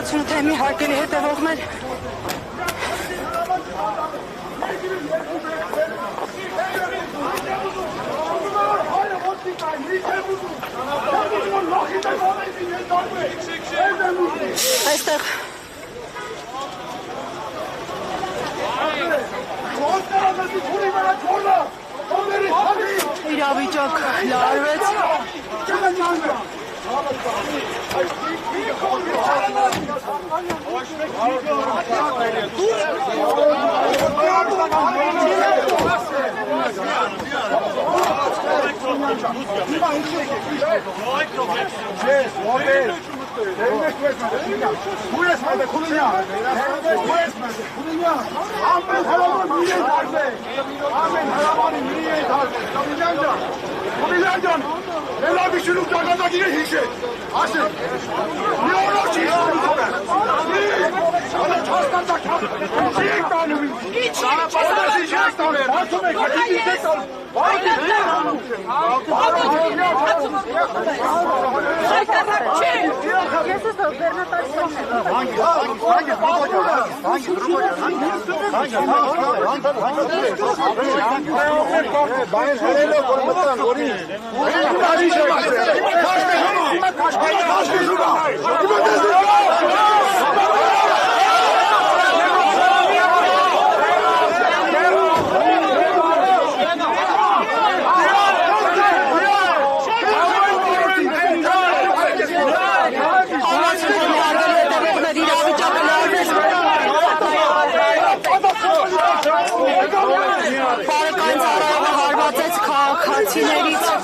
Թեմի հարկելի հետևողներ այստեղ իրավիճակ լարվեց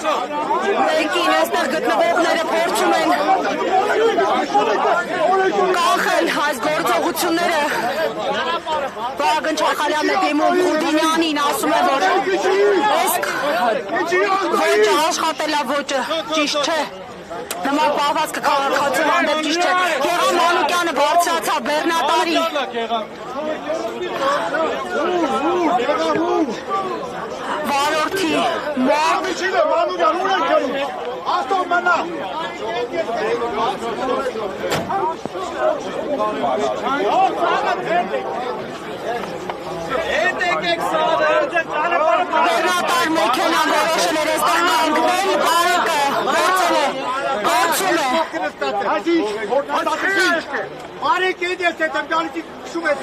Մեկին այստեղ գտնվողները փորձում են կանխել այս գործողությունները Վարագն Չախալյանն է դիմում Խուդինյանին, ասում է, որ այս ոճը աշխատելավոճը ճիշտ չէ նման պահվածքը քաղաքացու հանդեպ ճիշտ չէ Գեղամ Մանուկյանը բարձրացավ Բեռնատարի վարորդի մոտ Բեռնատար մեքենան որոշել էր այստեղ կանգնել բարեկը գործել է գործում է Բարեք էդ ես հետեմ դալիքի քշում է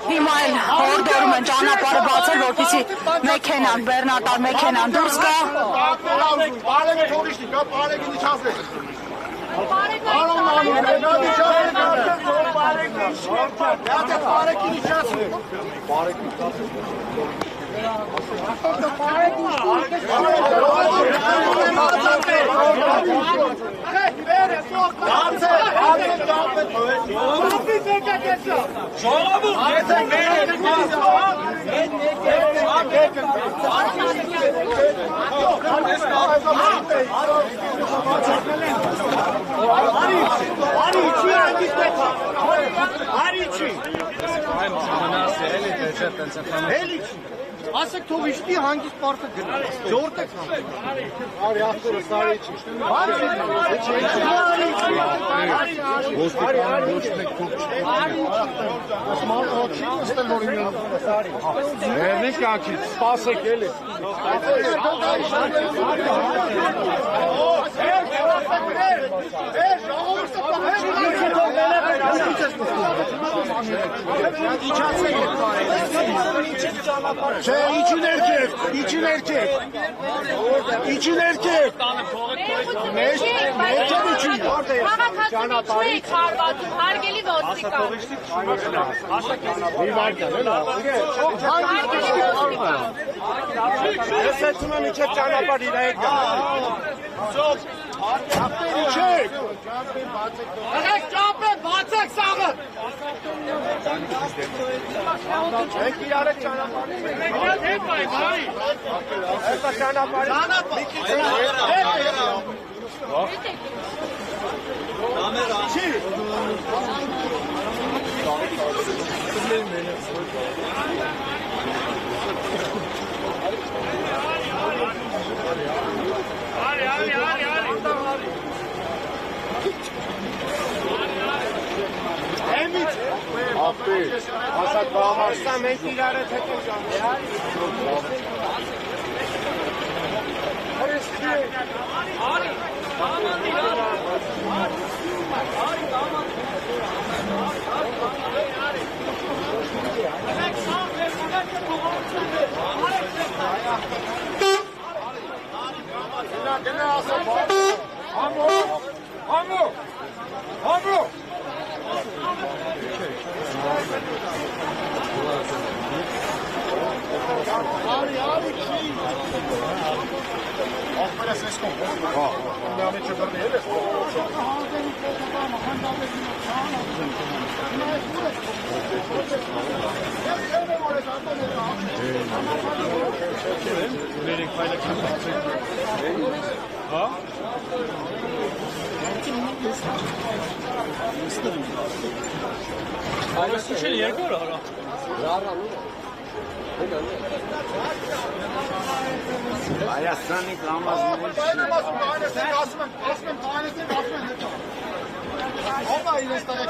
Հիմա էլ հորդորում են ճանապարհը բացել, որպեսզի մեքենան, բեռնատար մեքենան դուրս գա Բարեկը թողիշտի, կա բարեկը նիչացնեք Ասեք թող իշտի հանգիստ պարտը գնա։ Ժողովուրդը Արի ավտորը սարի չի։ Ոստիկան ոչ մեկ թող չի։ Osman o չի ուստել որ ինը սարի։ Վերնես կյանքից սպասեք էլի։ Չէ, իջին երկեք։ Իջին երկեք։ Մեծ իջին։ Քաղաքացիների խարվածում հարգելի ոստիկան։ Մի վարկան էլի։ Ես հեծում եմ իջեք ճանապարհ իր հետ գա։ Իջեք։ Աղեք ճապը բացեք սաղը։ Եք իրար եք ճանապարհի։ Հետ բայ, բարի։ Հետո ճանապարհի։ Չի։ Ապի, ասած բամար։ Սա մենք իրար հետ հետո ճանապարհ։ Գնա ասած։ Համո։ Արի չի։ Ախպերս ես կոմ։ Հա, նա մեջը դռնել ես։ Հա։ Այս ուշել երկու արա։ Հայաստանի կամազներ։ Ասում եմ, ո՞վ է իրենց տեղ